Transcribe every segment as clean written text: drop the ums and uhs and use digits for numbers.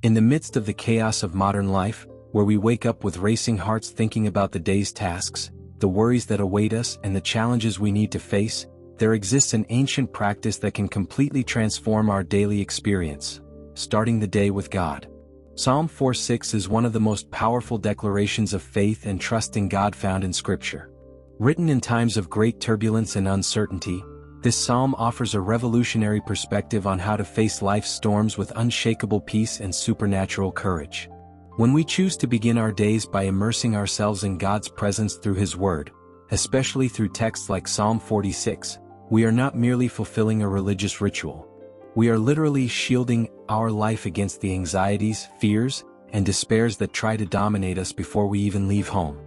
In the midst of the chaos of modern life, where we wake up with racing hearts thinking about the day's tasks, the worries that await us and the challenges we need to face, there exists an ancient practice that can completely transform our daily experience: starting the day with God. Psalm 4:6 is one of the most powerful declarations of faith and trust in God found in Scripture. Written in times of great turbulence and uncertainty, this psalm offers a revolutionary perspective on how to face life's storms with unshakable peace and supernatural courage. When we choose to begin our days by immersing ourselves in God's presence through His Word, especially through texts like Psalm 46, we are not merely fulfilling a religious ritual. We are literally shielding our life against the anxieties, fears, and despairs that try to dominate us before we even leave home.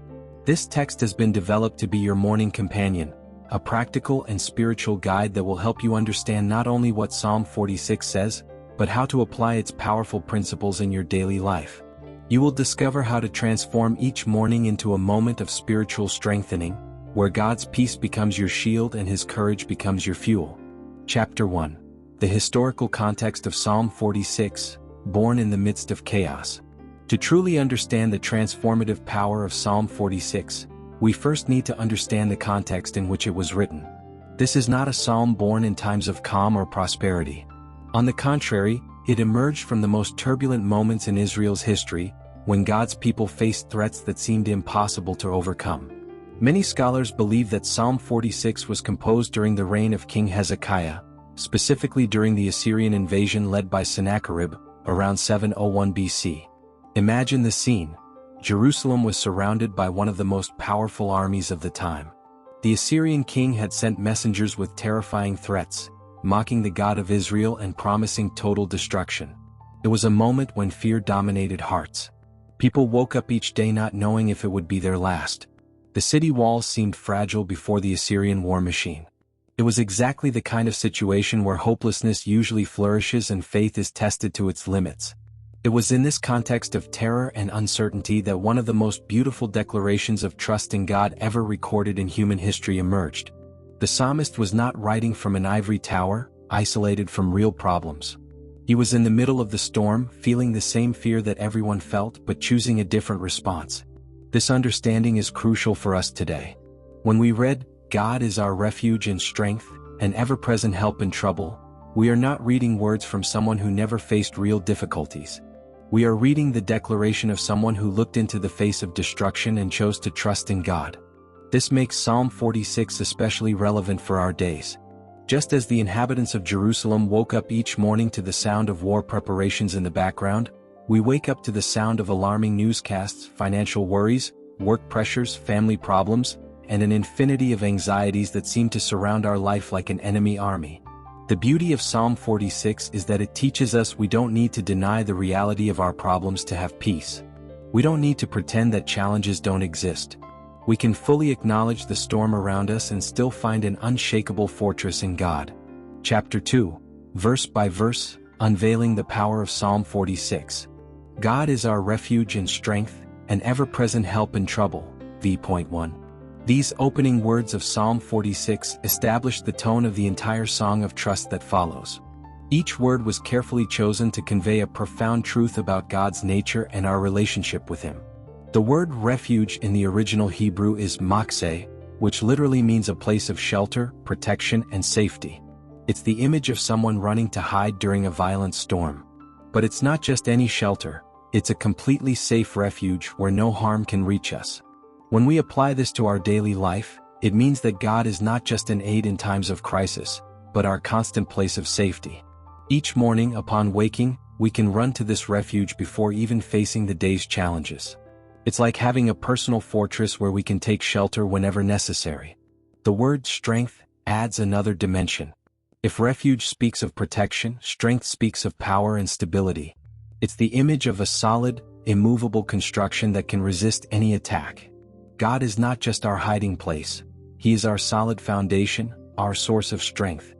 This text has been developed to be your morning companion, a practical and spiritual guide that will help you understand not only what Psalm 46 says, but how to apply its powerful principles in your daily life. You will discover how to transform each morning into a moment of spiritual strengthening, where God's peace becomes your shield and His courage becomes your fuel. Chapter 1. The historical context of Psalm 46, born in the midst of chaos. To truly understand the transformative power of Psalm 46, we first need to understand the context in which it was written. This is not a psalm born in times of calm or prosperity. On the contrary, it emerged from the most turbulent moments in Israel's history, when God's people faced threats that seemed impossible to overcome. Many scholars believe that Psalm 46 was composed during the reign of King Hezekiah, specifically during the Assyrian invasion led by Sennacherib, around 701 BC. Imagine the scene. Jerusalem was surrounded by one of the most powerful armies of the time. The Assyrian king had sent messengers with terrifying threats, mocking the God of Israel and promising total destruction. It was a moment when fear dominated hearts. People woke up each day not knowing if it would be their last. The city walls seemed fragile before the Assyrian war machine. It was exactly the kind of situation where hopelessness usually flourishes and faith is tested to its limits. It was in this context of terror and uncertainty that one of the most beautiful declarations of trust in God ever recorded in human history emerged. The psalmist was not writing from an ivory tower, isolated from real problems. He was in the middle of the storm, feeling the same fear that everyone felt but choosing a different response. This understanding is crucial for us today. When we read, "God is our refuge and strength, an ever-present help in trouble," we are not reading words from someone who never faced real difficulties. We are reading the declaration of someone who looked into the face of destruction and chose to trust in God. This makes Psalm 46 especially relevant for our days. Just as the inhabitants of Jerusalem woke up each morning to the sound of war preparations in the background, we wake up to the sound of alarming newscasts, financial worries, work pressures, family problems, and an infinity of anxieties that seem to surround our life like an enemy army. The beauty of Psalm 46 is that it teaches us we don't need to deny the reality of our problems to have peace. We don't need to pretend that challenges don't exist. We can fully acknowledge the storm around us and still find an unshakable fortress in God. Chapter 2. Verse by verse, unveiling the power of Psalm 46. God is our refuge and strength, an ever-present help in trouble. V.1. These opening words of Psalm 46 establish the tone of the entire song of trust that follows. Each word was carefully chosen to convey a profound truth about God's nature and our relationship with Him. The word refuge in the original Hebrew is makseh, which literally means a place of shelter, protection, and safety. It's the image of someone running to hide during a violent storm. But it's not just any shelter, it's a completely safe refuge where no harm can reach us. When we apply this to our daily life, it means that God is not just an aid in times of crisis, but our constant place of safety. Each morning upon waking, we can run to this refuge before even facing the day's challenges. It's like having a personal fortress where we can take shelter whenever necessary. The word strength adds another dimension. If refuge speaks of protection, strength speaks of power and stability. It's the image of a solid, immovable construction that can resist any attack. God is not just our hiding place. He is our solid foundation, our source of strength.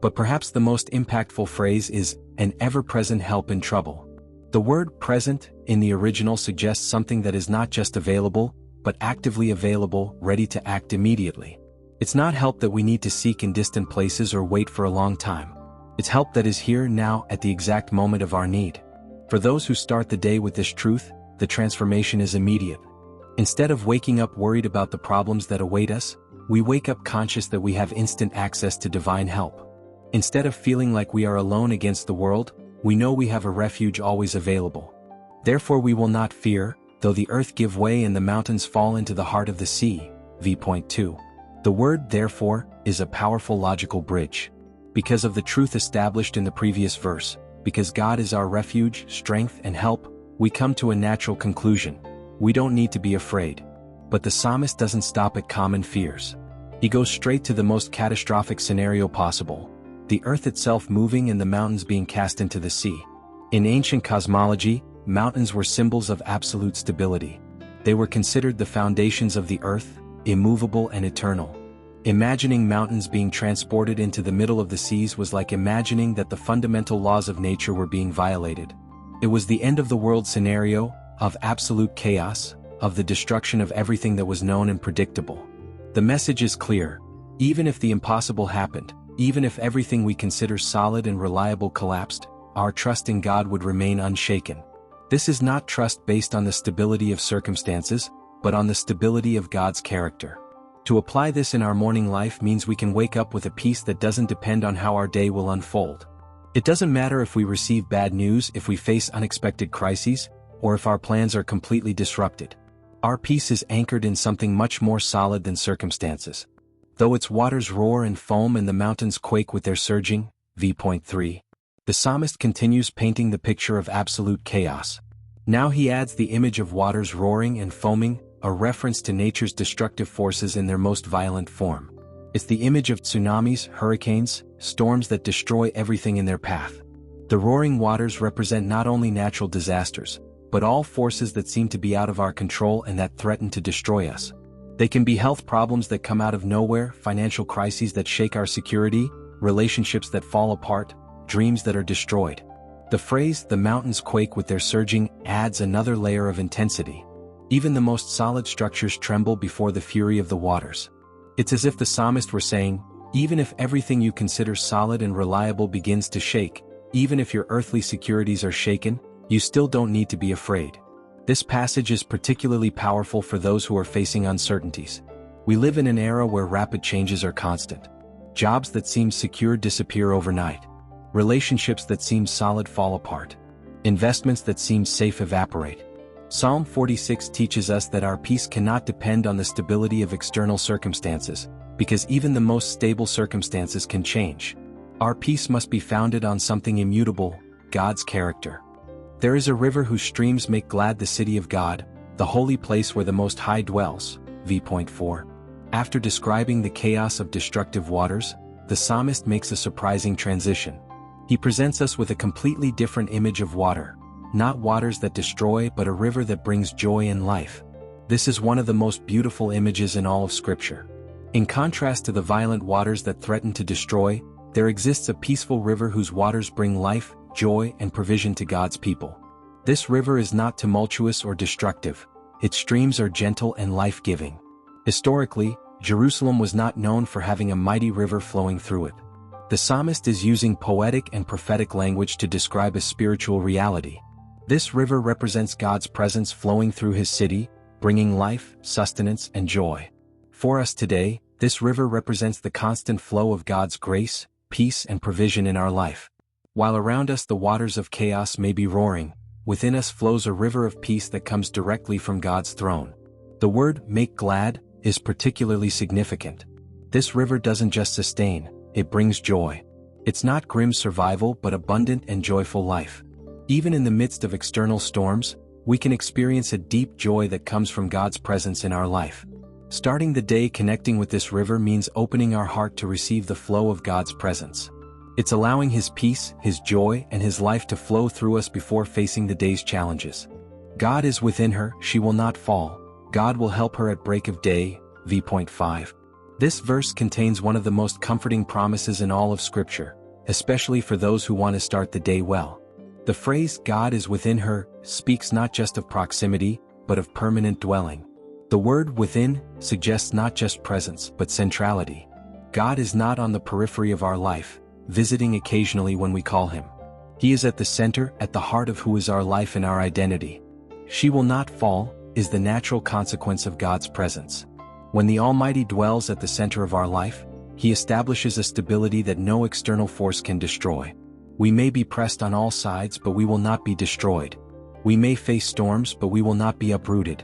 But perhaps the most impactful phrase is, an ever-present help in trouble. The word present in the original suggests something that is not just available, but actively available, ready to act immediately. It's not help that we need to seek in distant places or wait for a long time. It's help that is here now at the exact moment of our need. For those who start the day with this truth, the transformation is immediate. Instead of waking up worried about the problems that await us, we wake up conscious that we have instant access to divine help. Instead of feeling like we are alone against the world, we know we have a refuge always available. Therefore we will not fear, though the earth give way and the mountains fall into the heart of the sea. v.2. The word therefore is a powerful logical bridge. Because of the truth established in the previous verse, because God is our refuge, strength, and help, we come to a natural conclusion. We don't need to be afraid. But the psalmist doesn't stop at common fears. He goes straight to the most catastrophic scenario possible: the earth itself moving and the mountains being cast into the sea. In ancient cosmology, mountains were symbols of absolute stability. They were considered the foundations of the earth, immovable and eternal. Imagining mountains being transported into the middle of the seas was like imagining that the fundamental laws of nature were being violated. It was the end of the world scenario, of absolute chaos, of the destruction of everything that was known and predictable. The message is clear. Even if the impossible happened, even if everything we consider solid and reliable collapsed, our trust in God would remain unshaken. This is not trust based on the stability of circumstances, but on the stability of God's character. To apply this in our morning life means we can wake up with a peace that doesn't depend on how our day will unfold. It doesn't matter if we receive bad news, if we face unexpected crises, or if our plans are completely disrupted. Our peace is anchored in something much more solid than circumstances. Though its waters roar and foam and the mountains quake with their surging, v.3. The psalmist continues painting the picture of absolute chaos. Now he adds the image of waters roaring and foaming, a reference to nature's destructive forces in their most violent form. It's the image of tsunamis, hurricanes, storms that destroy everything in their path. The roaring waters represent not only natural disasters, but all forces that seem to be out of our control and that threaten to destroy us. They can be health problems that come out of nowhere, financial crises that shake our security, relationships that fall apart, dreams that are destroyed. The phrase, "the mountains quake with their surging," adds another layer of intensity. Even the most solid structures tremble before the fury of the waters. It's as if the psalmist were saying, even if everything you consider solid and reliable begins to shake, even if your earthly securities are shaken, you still don't need to be afraid. This passage is particularly powerful for those who are facing uncertainties. We live in an era where rapid changes are constant. Jobs that seem secure disappear overnight. Relationships that seem solid fall apart. Investments that seem safe evaporate. Psalm 46 teaches us that our peace cannot depend on the stability of external circumstances, because even the most stable circumstances can change. Our peace must be founded on something immutable, God's character. There is a river whose streams make glad the city of God, the holy place where the Most High dwells. v.4. After describing the chaos of destructive waters, the psalmist makes a surprising transition. He presents us with a completely different image of water. Not waters that destroy, but a river that brings joy and life. This is one of the most beautiful images in all of Scripture. In contrast to the violent waters that threaten to destroy, there exists a peaceful river whose waters bring life, joy, and provision to God's people. This river is not tumultuous or destructive. Its streams are gentle and life-giving. Historically, Jerusalem was not known for having a mighty river flowing through it. The psalmist is using poetic and prophetic language to describe a spiritual reality. This river represents God's presence flowing through his city, bringing life, sustenance, and joy. For us today, this river represents the constant flow of God's grace, peace, and provision in our life. While around us the waters of chaos may be roaring, within us flows a river of peace that comes directly from God's throne. The word "make glad" is particularly significant. This river doesn't just sustain, it brings joy. It's not grim survival but abundant and joyful life. Even in the midst of external storms, we can experience a deep joy that comes from God's presence in our life. Starting the day connecting with this river means opening our heart to receive the flow of God's presence. It's allowing His peace, His joy, and His life to flow through us before facing the day's challenges. God is within her, she will not fall. God will help her at break of day. v.5. This verse contains one of the most comforting promises in all of Scripture, especially for those who want to start the day well. The phrase "God is within her" speaks not just of proximity, but of permanent dwelling. The word "within" suggests not just presence, but centrality. God is not on the periphery of our life, visiting occasionally when we call Him. He is at the center, at the heart of who is our life and our identity. She will not fall is the natural consequence of God's presence. When the Almighty dwells at the center of our life, He establishes a stability that no external force can destroy. We may be pressed on all sides, but we will not be destroyed. We may face storms, but we will not be uprooted.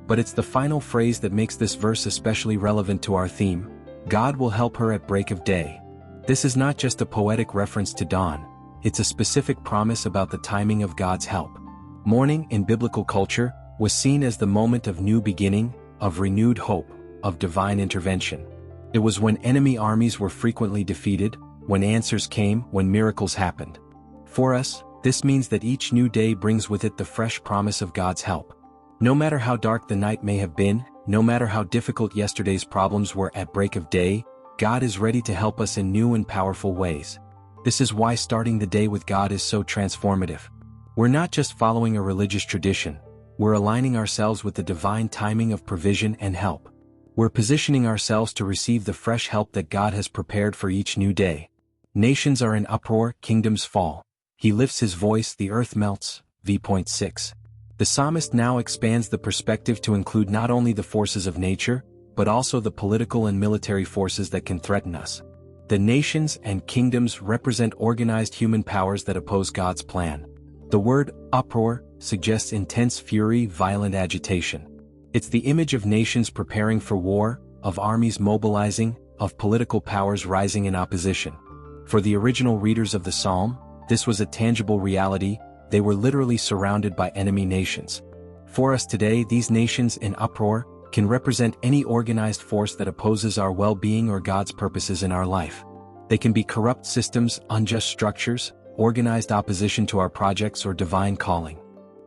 But it's the final phrase that makes this verse especially relevant to our theme: God will help her at break of day. This is not just a poetic reference to dawn, it's a specific promise about the timing of God's help. Morning, in biblical culture, was seen as the moment of new beginning, of renewed hope, of divine intervention. It was when enemy armies were frequently defeated, when answers came, when miracles happened. For us, this means that each new day brings with it the fresh promise of God's help. No matter how dark the night may have been, no matter how difficult yesterday's problems were, at break of day, God is ready to help us in new and powerful ways. This is why starting the day with God is so transformative. We're not just following a religious tradition, we're aligning ourselves with the divine timing of provision and help. We're positioning ourselves to receive the fresh help that God has prepared for each new day. Nations are in uproar, kingdoms fall. He lifts His voice, the earth melts. v.6. The psalmist now expands the perspective to include not only the forces of nature, but also the political and military forces that can threaten us. The nations and kingdoms represent organized human powers that oppose God's plan. The word uproar suggests intense fury, violent agitation. It's the image of nations preparing for war, of armies mobilizing, of political powers rising in opposition. For the original readers of the psalm, this was a tangible reality. They were literally surrounded by enemy nations. For us today, these nations in uproar can represent any organized force that opposes our well-being or God's purposes in our life. They can be corrupt systems, unjust structures, organized opposition to our projects, or divine calling.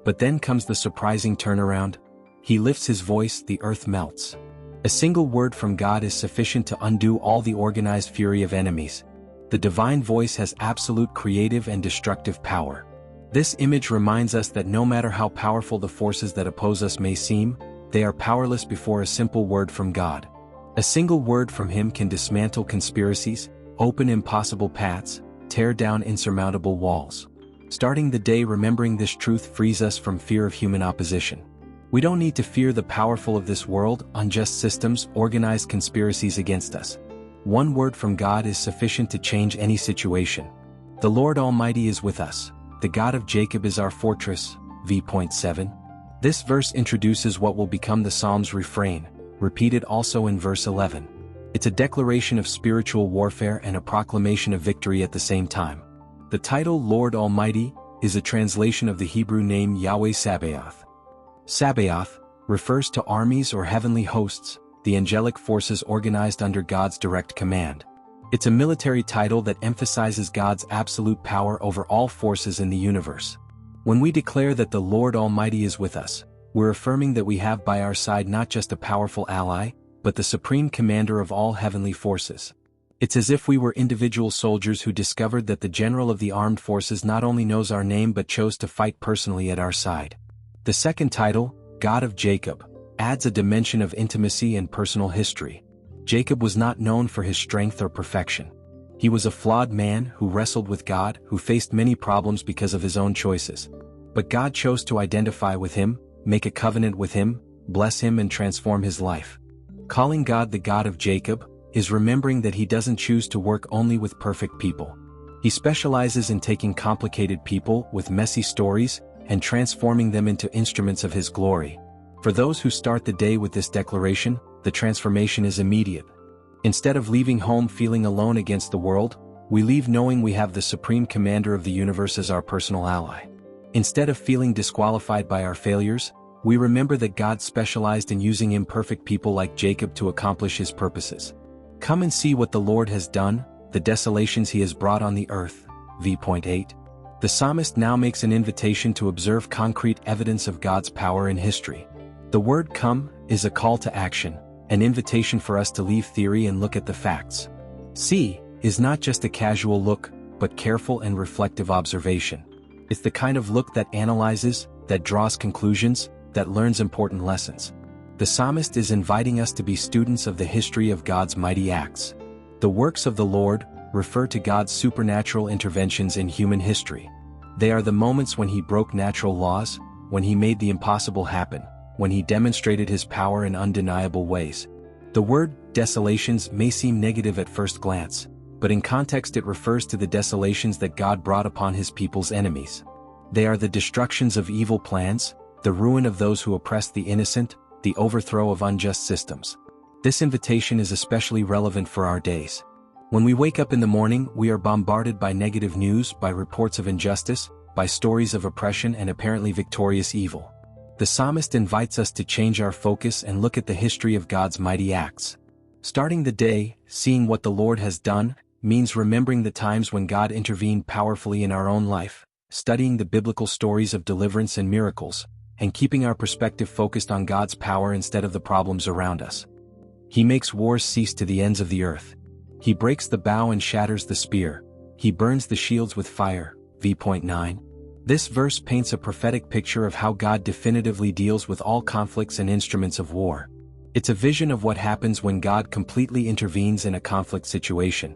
But then comes the surprising turnaround. He lifts His voice, the earth melts. A single word from God is sufficient to undo all the organized fury of enemies. The divine voice has absolute creative and destructive power. This image reminds us that no matter how powerful the forces that oppose us may seem, they are powerless before a simple word from God. A single word from Him can dismantle conspiracies, open impossible paths, tear down insurmountable walls. Starting the day remembering this truth frees us from fear of human opposition. We don't need to fear the powerful of this world, unjust systems, organized conspiracies against us. One word from God is sufficient to change any situation. The Lord Almighty is with us. The God of Jacob is our fortress. v.7. This verse introduces what will become the Psalm's refrain, repeated also in verse 11. It's a declaration of spiritual warfare and a proclamation of victory at the same time. The title Lord Almighty is a translation of the Hebrew name Yahweh Sabaoth. Sabaoth refers to armies or heavenly hosts, the angelic forces organized under God's direct command. It's a military title that emphasizes God's absolute power over all forces in the universe. When we declare that the Lord Almighty is with us, we're affirming that we have by our side not just a powerful ally, but the supreme commander of all heavenly forces. It's as if we were individual soldiers who discovered that the general of the armed forces not only knows our name but chose to fight personally at our side. The second title, God of Jacob, adds a dimension of intimacy and personal history. Jacob was not known for his strength or perfection. He was a flawed man who wrestled with God, who faced many problems because of his own choices. But God chose to identify with him, make a covenant with him, bless him and transform his life. Calling God the God of Jacob is remembering that He doesn't choose to work only with perfect people. He specializes in taking complicated people with messy stories and transforming them into instruments of His glory. For those who start the day with this declaration, the transformation is immediate. Instead of leaving home feeling alone against the world, we leave knowing we have the supreme commander of the universe as our personal ally. Instead of feeling disqualified by our failures, we remember that God specialized in using imperfect people like Jacob to accomplish His purposes. Come and see what the Lord has done, the desolations He has brought on the earth. v.8. The psalmist now makes an invitation to observe concrete evidence of God's power in history. The word come is a call to action, an invitation for us to leave theory and look at the facts. See is not just a casual look, but careful and reflective observation. It's the kind of look that analyzes, that draws conclusions, that learns important lessons. The psalmist is inviting us to be students of the history of God's mighty acts. The works of the Lord refer to God's supernatural interventions in human history. They are the moments when he broke natural laws, when he made the impossible happen, when he demonstrated his power in undeniable ways. The word desolations may seem negative at first glance, but in context it refers to the desolations that God brought upon his people's enemies. They are the destructions of evil plans, the ruin of those who oppress the innocent, the overthrow of unjust systems. This invitation is especially relevant for our days. When we wake up in the morning, we are bombarded by negative news, by reports of injustice, by stories of oppression and apparently victorious evil. The psalmist invites us to change our focus and look at the history of God's mighty acts. Starting the day, seeing what the Lord has done, means remembering the times when God intervened powerfully in our own life, studying the biblical stories of deliverance and miracles, and keeping our perspective focused on God's power instead of the problems around us. He makes wars cease to the ends of the earth. He breaks the bow and shatters the spear. He burns the shields with fire. v.9. This verse paints a prophetic picture of how God definitively deals with all conflicts and instruments of war. It's a vision of what happens when God completely intervenes in a conflict situation.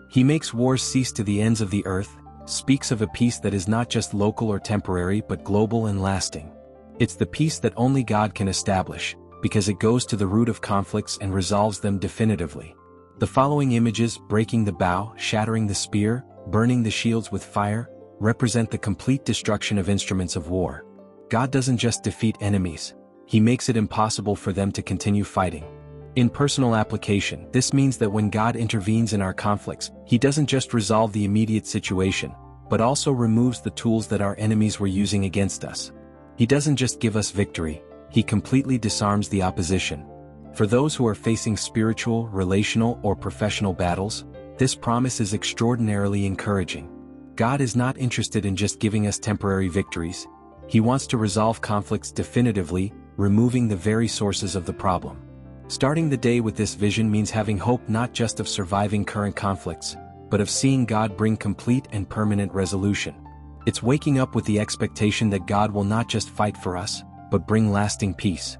He makes wars cease to the ends of the earth, speaks of a peace that is not just local or temporary but global and lasting. It's the peace that only God can establish, because it goes to the root of conflicts and resolves them definitively. The following images, breaking the bow, shattering the spear, burning the shields with fire, represent the complete destruction of instruments of war. God doesn't just defeat enemies, he makes it impossible for them to continue fighting. In personal application, this means that when God intervenes in our conflicts, he doesn't just resolve the immediate situation, but also removes the tools that our enemies were using against us. He doesn't just give us victory, he completely disarms the opposition. For those who are facing spiritual, relational, or professional battles, this promise is extraordinarily encouraging. God is not interested in just giving us temporary victories. He wants to resolve conflicts definitively, removing the very sources of the problem. Starting the day with this vision means having hope not just of surviving current conflicts, but of seeing God bring complete and permanent resolution. It's waking up with the expectation that God will not just fight for us, but bring lasting peace.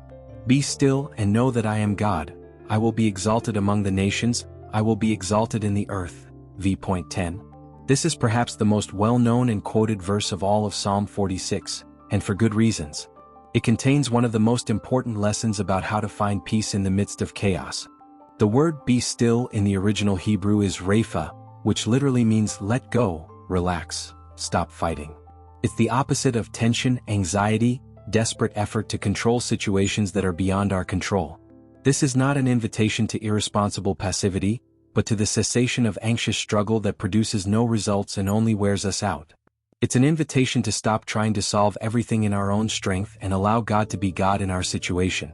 Be still and know that I am God. I will be exalted among the nations, I will be exalted in the earth. v.10. This is perhaps the most well-known and quoted verse of all of Psalm 46, and for good reasons. It contains one of the most important lessons about how to find peace in the midst of chaos. The word "be still" in the original Hebrew is rapha, which literally means let go, relax, stop fighting. It's the opposite of tension, anxiety, desperate effort to control situations that are beyond our control. This is not an invitation to irresponsible passivity, but to the cessation of anxious struggle that produces no results and only wears us out. It's an invitation to stop trying to solve everything in our own strength and allow God to be God in our situation.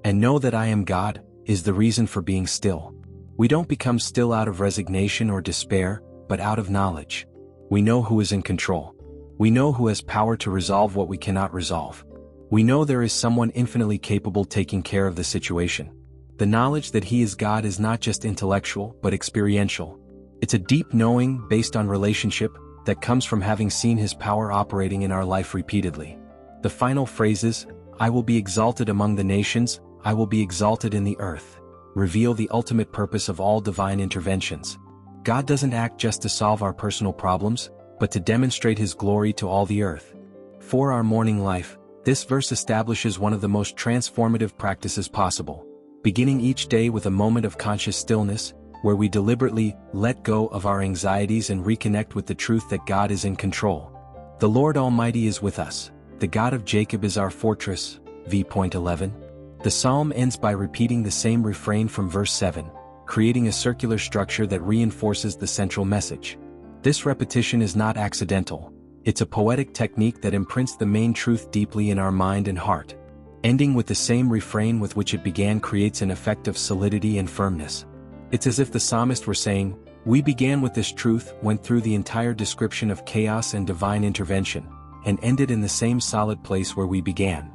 And know that I am God is the reason for being still. We don't become still out of resignation or despair, but out of knowledge. We know who is in control. We know who has power to resolve what we cannot resolve. We know there is someone infinitely capable taking care of the situation. The knowledge that he is God is not just intellectual, but experiential. It's a deep knowing based on relationship that comes from having seen his power operating in our life repeatedly. The final phrases, I will be exalted among the nations, I will be exalted in the earth, reveal the ultimate purpose of all divine interventions. God doesn't act just to solve our personal problems, but to demonstrate his glory to all the earth. For our morning life, this verse establishes one of the most transformative practices possible. Beginning each day with a moment of conscious stillness, where we deliberately let go of our anxieties and reconnect with the truth that God is in control. The Lord Almighty is with us. The God of Jacob is our fortress. v.11. The psalm ends by repeating the same refrain from verse 7, creating a circular structure that reinforces the central message. This repetition is not accidental. It's a poetic technique that imprints the main truth deeply in our mind and heart. Ending with the same refrain with which it began creates an effect of solidity and firmness. It's as if the psalmist were saying, we began with this truth, went through the entire description of chaos and divine intervention, and ended in the same solid place where we began.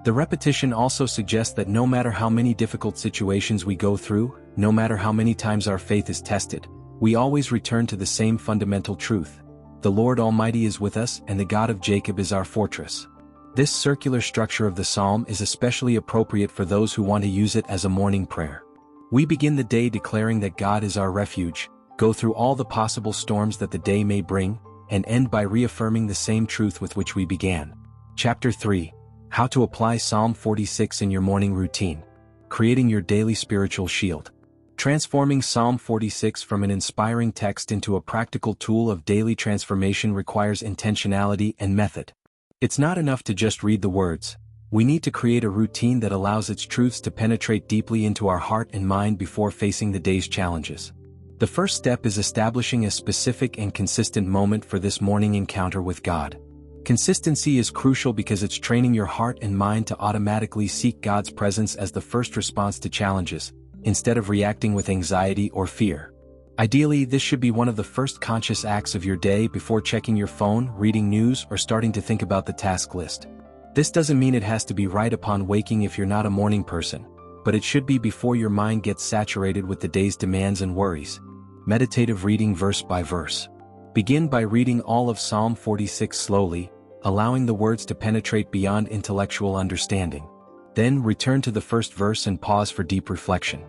The repetition also suggests that no matter how many difficult situations we go through, no matter how many times our faith is tested, we always return to the same fundamental truth. The Lord Almighty is with us, and the God of Jacob is our fortress. This circular structure of the psalm is especially appropriate for those who want to use it as a morning prayer. We begin the day declaring that God is our refuge, go through all the possible storms that the day may bring, and end by reaffirming the same truth with which we began. Chapter 3. How to apply Psalm 46 in your morning routine. Creating your daily spiritual shield. Transforming Psalm 46 from an inspiring text into a practical tool of daily transformation requires intentionality and method. It's not enough to just read the words. We need to create a routine that allows its truths to penetrate deeply into our heart and mind before facing the day's challenges. The first step is establishing a specific and consistent moment for this morning encounter with God. Consistency is crucial because it's training your heart and mind to automatically seek God's presence as the first response to challenges, instead of reacting with anxiety or fear. Ideally, this should be one of the first conscious acts of your day before checking your phone, reading news, or starting to think about the task list. This doesn't mean it has to be right upon waking if you're not a morning person, but it should be before your mind gets saturated with the day's demands and worries. Meditative reading verse by verse. Begin by reading all of Psalm 46 slowly, allowing the words to penetrate beyond intellectual understanding. Then return to the first verse and pause for deep reflection.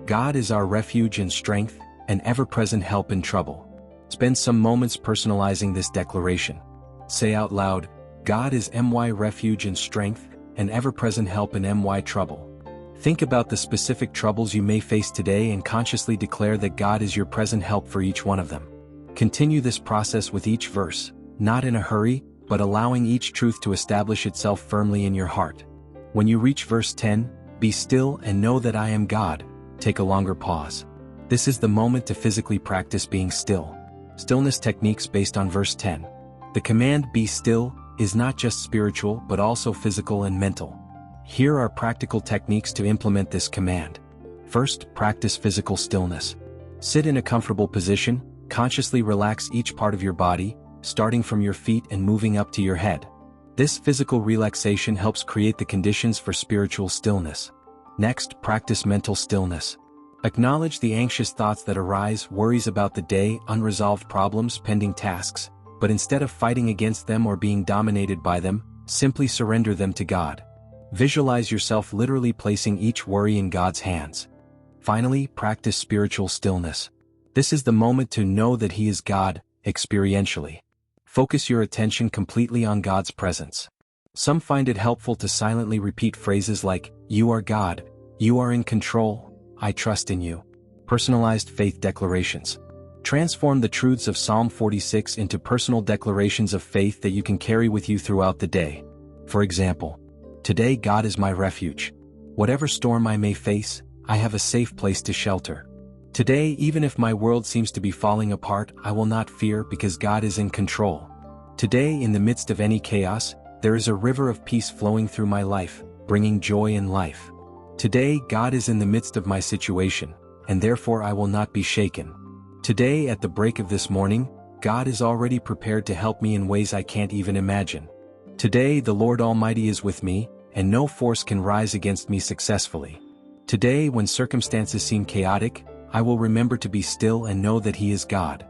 God is our refuge and strength, an ever-present help in trouble. Spend some moments personalizing this declaration. Say out loud, God is my refuge and strength, an ever-present help in my trouble. Think about the specific troubles you may face today and consciously declare that God is your present help for each one of them. Continue this process with each verse, not in a hurry, but allowing each truth to establish itself firmly in your heart. When you reach verse 10, be still and know that I am God, take a longer pause. This is the moment to physically practice being still. Stillness techniques based on verse 10. The command be still is not just spiritual but also physical and mental. Here are practical techniques to implement this command. First, practice physical stillness. Sit in a comfortable position, consciously relax each part of your body, starting from your feet and moving up to your head. This physical relaxation helps create the conditions for spiritual stillness. Next, practice mental stillness. Acknowledge the anxious thoughts that arise, worries about the day, unresolved problems, pending tasks, but instead of fighting against them or being dominated by them, simply surrender them to God. Visualize yourself literally placing each worry in God's hands. Finally, practice spiritual stillness. This is the moment to know that He is God, experientially. Focus your attention completely on God's presence. Some find it helpful to silently repeat phrases like, "You are God," "You are in control," "I trust in you." Personalized faith declarations. Transform the truths of Psalm 46 into personal declarations of faith that you can carry with you throughout the day. For example, today God is my refuge. Whatever storm I may face, I have a safe place to shelter. Today, even if my world seems to be falling apart, I will not fear because God is in control. Today, in the midst of any chaos, there is a river of peace flowing through my life, bringing joy and life. Today, God is in the midst of my situation, and therefore I will not be shaken. Today, at the break of this morning, God is already prepared to help me in ways I can't even imagine. Today, the Lord Almighty is with me, and no force can rise against me successfully. Today, when circumstances seem chaotic, I will remember to be still and know that He is God.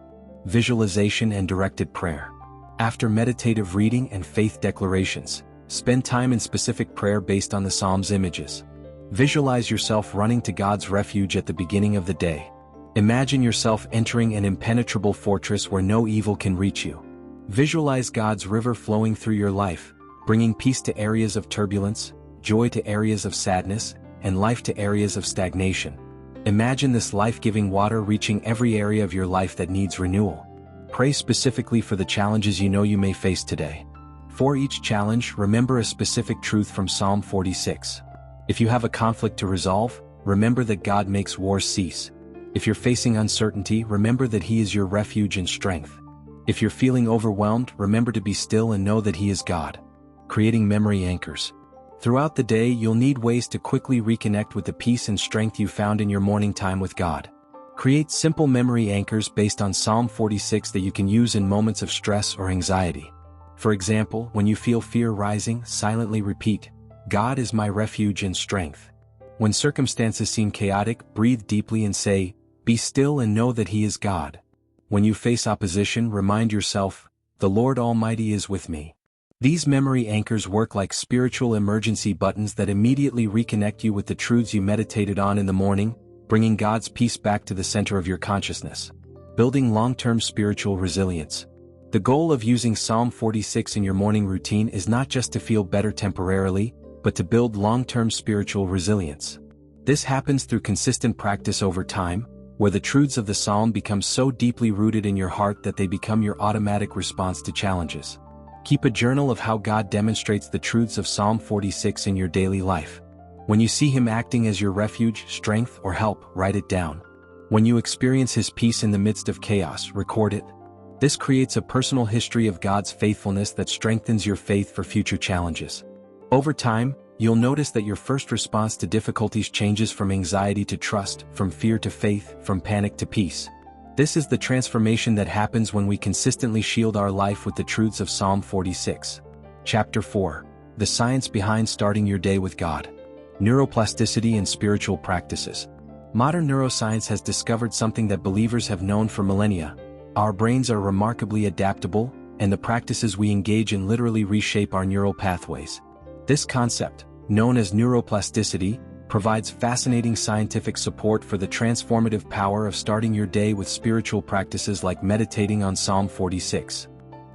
Visualization and directed prayer. After meditative reading and faith declarations, spend time in specific prayer based on the Psalm's images. Visualize yourself running to God's refuge at the beginning of the day. Imagine yourself entering an impenetrable fortress where no evil can reach you. Visualize God's river flowing through your life, bringing peace to areas of turbulence, joy to areas of sadness, and life to areas of stagnation. Imagine this life-giving water reaching every area of your life that needs renewal. Pray specifically for the challenges you know you may face today. For each challenge, remember a specific truth from Psalm 46. If you have a conflict to resolve, remember that God makes wars cease. If you're facing uncertainty, remember that He is your refuge and strength. If you're feeling overwhelmed, remember to be still and know that He is God. Creating memory anchors. Throughout the day, you'll need ways to quickly reconnect with the peace and strength you found in your morning time with God. Create simple memory anchors based on Psalm 46 that you can use in moments of stress or anxiety. For example, when you feel fear rising, silently repeat, "God is my refuge and strength." When circumstances seem chaotic, breathe deeply and say, "Be still and know that He is God." When you face opposition, remind yourself, "The Lord Almighty is with me." These memory anchors work like spiritual emergency buttons that immediately reconnect you with the truths you meditated on in the morning, bringing God's peace back to the center of your consciousness. Building long-term spiritual resilience. The goal of using Psalm 46 in your morning routine is not just to feel better temporarily, but to build long-term spiritual resilience. This happens through consistent practice over time, where the truths of the psalm become so deeply rooted in your heart that they become your automatic response to challenges. Keep a journal of how God demonstrates the truths of Psalm 46 in your daily life. When you see Him acting as your refuge, strength, or help, write it down. When you experience His peace in the midst of chaos, record it. This creates a personal history of God's faithfulness that strengthens your faith for future challenges. Over time, you'll notice that your first response to difficulties changes from anxiety to trust, from fear to faith, from panic to peace. This is the transformation that happens when we consistently shield our life with the truths of Psalm 46. Chapter 4. The Science Behind Starting Your Day with God. Neuroplasticity and Spiritual Practices. Modern neuroscience has discovered something that believers have known for millennia. Our brains are remarkably adaptable, and the practices we engage in literally reshape our neural pathways. This concept, known as neuroplasticity, provides fascinating scientific support for the transformative power of starting your day with spiritual practices like meditating on Psalm 46.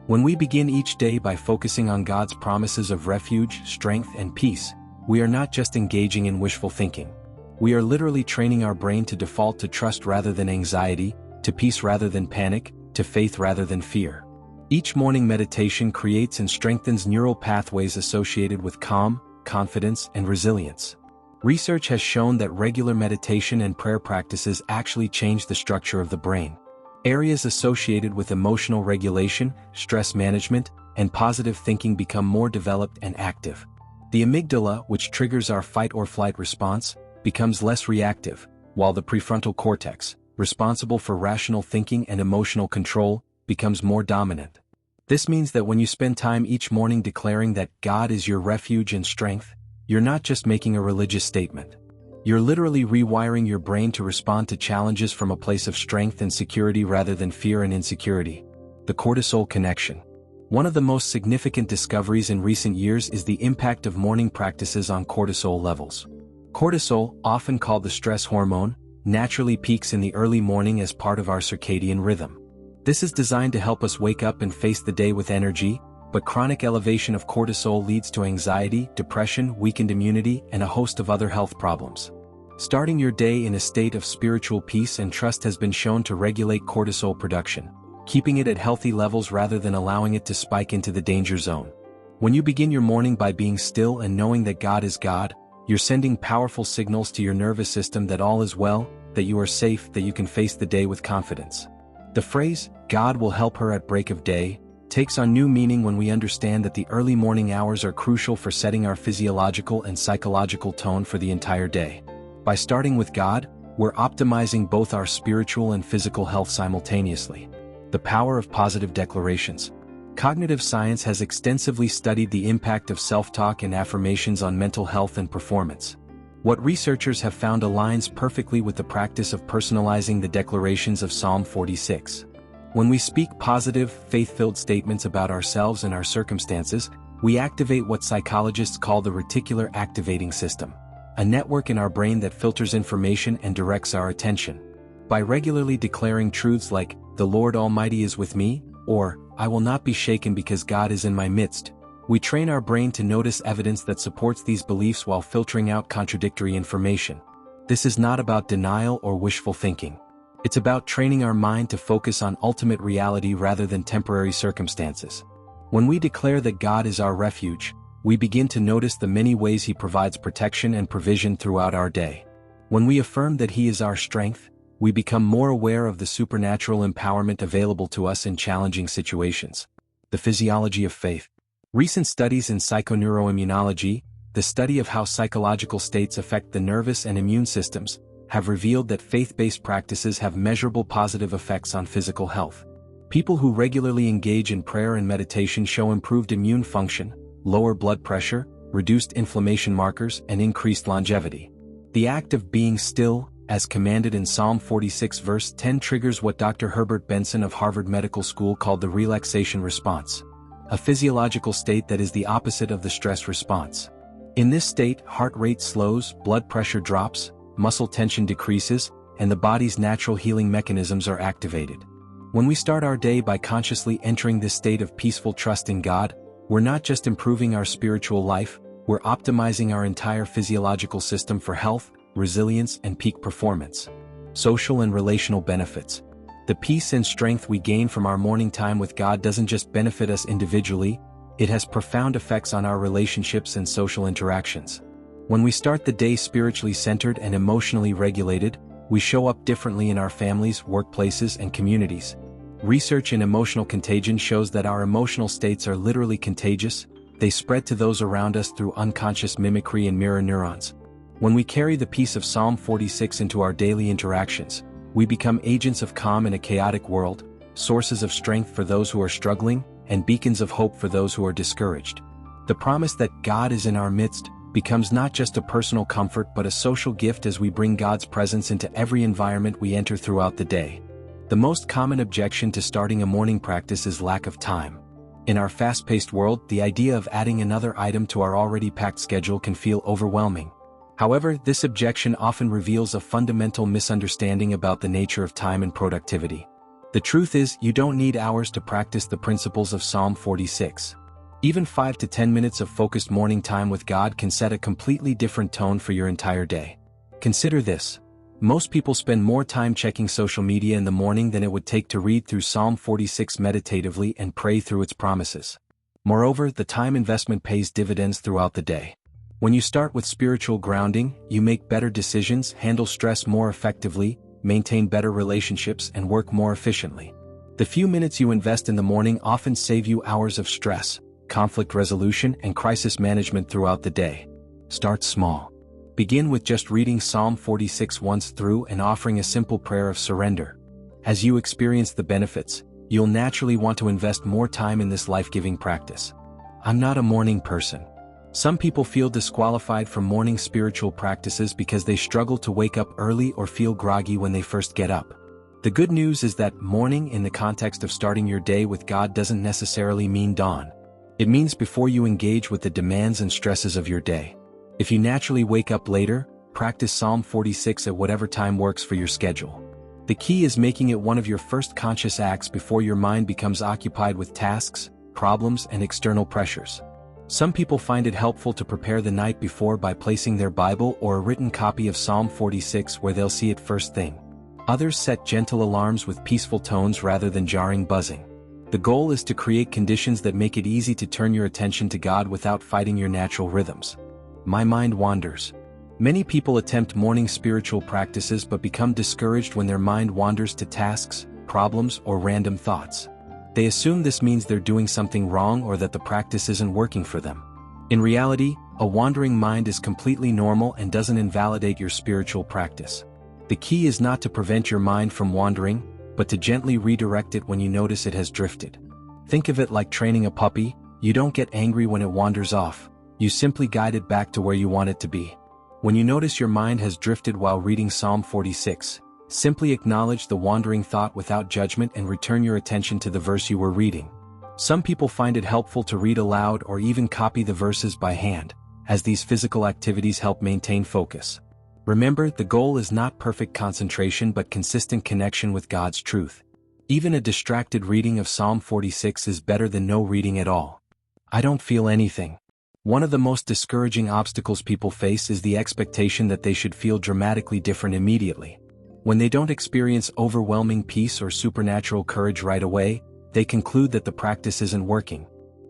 When we begin each day by focusing on God's promises of refuge, strength, and peace, we are not just engaging in wishful thinking. We are literally training our brain to default to trust rather than anxiety, to peace rather than panic, to faith rather than fear. Each morning meditation creates and strengthens neural pathways associated with calm, confidence, and resilience. Research has shown that regular meditation and prayer practices actually change the structure of the brain. Areas associated with emotional regulation, stress management, and positive thinking become more developed and active. The amygdala, which triggers our fight-or-flight response, becomes less reactive, while the prefrontal cortex, responsible for rational thinking and emotional control, becomes more dominant. This means that when you spend time each morning declaring that God is your refuge and strength, you're not just making a religious statement. You're literally rewiring your brain to respond to challenges from a place of strength and security rather than fear and insecurity. The cortisol connection. One of the most significant discoveries in recent years is the impact of morning practices on cortisol levels. Cortisol, often called the stress hormone, naturally peaks in the early morning as part of our circadian rhythm. This is designed to help us wake up and face the day with energy, but chronic elevation of cortisol leads to anxiety, depression, weakened immunity, and a host of other health problems. Starting your day in a state of spiritual peace and trust has been shown to regulate cortisol production, keeping it at healthy levels rather than allowing it to spike into the danger zone. When you begin your morning by being still and knowing that God is God, you're sending powerful signals to your nervous system that all is well, that you are safe, that you can face the day with confidence. The phrase, "God will help her at break of day," takes on new meaning when we understand that the early morning hours are crucial for setting our physiological and psychological tone for the entire day. By starting with God, we're optimizing both our spiritual and physical health simultaneously. The power of positive declarations. Cognitive science has extensively studied the impact of self-talk and affirmations on mental health and performance. What researchers have found aligns perfectly with the practice of personalizing the declarations of Psalm 46. When we speak positive, faith-filled statements about ourselves and our circumstances, we activate what psychologists call the reticular activating system, a network in our brain that filters information and directs our attention. By regularly declaring truths like, "The Lord Almighty is with me," or, "I will not be shaken because God is in my midst," we train our brain to notice evidence that supports these beliefs while filtering out contradictory information. This is not about denial or wishful thinking. It's about training our mind to focus on ultimate reality rather than temporary circumstances. When we declare that God is our refuge, we begin to notice the many ways He provides protection and provision throughout our day. When we affirm that He is our strength, we become more aware of the supernatural empowerment available to us in challenging situations. The physiology of faith. Recent studies in psychoneuroimmunology, the study of how psychological states affect the nervous and immune systems, have revealed that faith-based practices have measurable positive effects on physical health. People who regularly engage in prayer and meditation show improved immune function, lower blood pressure, reduced inflammation markers, and increased longevity. The act of being still, as commanded in Psalm 46 verse 10, triggers what Dr. Herbert Benson of Harvard Medical School called the relaxation response, a physiological state that is the opposite of the stress response. In this state, heart rate slows, blood pressure drops, muscle tension decreases, and the body's natural healing mechanisms are activated. When we start our day by consciously entering this state of peaceful trust in God, we're not just improving our spiritual life, we're optimizing our entire physiological system for health, resilience, and peak performance. Social and relational benefits. The peace and strength we gain from our morning time with God doesn't just benefit us individually, it has profound effects on our relationships and social interactions. When we start the day spiritually centered and emotionally regulated, we show up differently in our families, workplaces, and communities. Research in emotional contagion shows that our emotional states are literally contagious. They spread to those around us through unconscious mimicry and mirror neurons. When we carry the peace of Psalm 46 into our daily interactions, we become agents of calm in a chaotic world, sources of strength for those who are struggling, and beacons of hope for those who are discouraged. The promise that God is in our midst becomes not just a personal comfort but a social gift as we bring God's presence into every environment we enter throughout the day. The most common objection to starting a morning practice is lack of time. In our fast-paced world, the idea of adding another item to our already packed schedule can feel overwhelming. However, this objection often reveals a fundamental misunderstanding about the nature of time and productivity. The truth is, you don't need hours to practice the principles of Psalm 46. Even 5 to 10 minutes of focused morning time with God can set a completely different tone for your entire day. Consider this. Most people spend more time checking social media in the morning than it would take to read through Psalm 46 meditatively and pray through its promises. Moreover, the time investment pays dividends throughout the day. When you start with spiritual grounding, you make better decisions, handle stress more effectively, maintain better relationships, and work more efficiently. The few minutes you invest in the morning often save you hours of stress, conflict resolution, and crisis management throughout the day. Start small. Begin with just reading Psalm 46 once through and offering a simple prayer of surrender. As you experience the benefits, you'll naturally want to invest more time in this life-giving practice. I'm not a morning person. Some people feel disqualified from morning spiritual practices because they struggle to wake up early or feel groggy when they first get up. The good news is that morning in the context of starting your day with God doesn't necessarily mean dawn. It means before you engage with the demands and stresses of your day. If you naturally wake up later, practice Psalm 46 at whatever time works for your schedule. The key is making it one of your first conscious acts before your mind becomes occupied with tasks, problems, and external pressures. Some people find it helpful to prepare the night before by placing their Bible or a written copy of Psalm 46 where they'll see it first thing. Others set gentle alarms with peaceful tones rather than jarring buzzing. The goal is to create conditions that make it easy to turn your attention to God without fighting your natural rhythms. My mind wanders. Many people attempt morning spiritual practices but become discouraged when their mind wanders to tasks, problems, or random thoughts. They assume this means they're doing something wrong or that the practice isn't working for them. In reality, a wandering mind is completely normal and doesn't invalidate your spiritual practice. The key is not to prevent your mind from wandering, but to gently redirect it when you notice it has drifted. Think of it like training a puppy. You don't get angry when it wanders off. You simply guide it back to where you want it to be. When you notice your mind has drifted while reading Psalm 46, simply acknowledge the wandering thought without judgment and return your attention to the verse you were reading. Some people find it helpful to read aloud or even copy the verses by hand, as these physical activities help maintain focus. Remember, the goal is not perfect concentration but consistent connection with God's truth. Even a distracted reading of Psalm 46 is better than no reading at all. I don't feel anything. One of the most discouraging obstacles people face is the expectation that they should feel dramatically different immediately. When they don't experience overwhelming peace or supernatural courage right away, they conclude that the practice isn't working.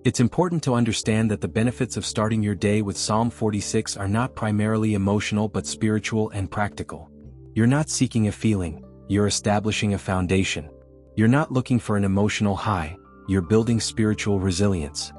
It's important to understand that the benefits of starting your day with Psalm 46 are not primarily emotional but spiritual and practical. You're not seeking a feeling, you're establishing a foundation. You're not looking for an emotional high, you're building spiritual resilience.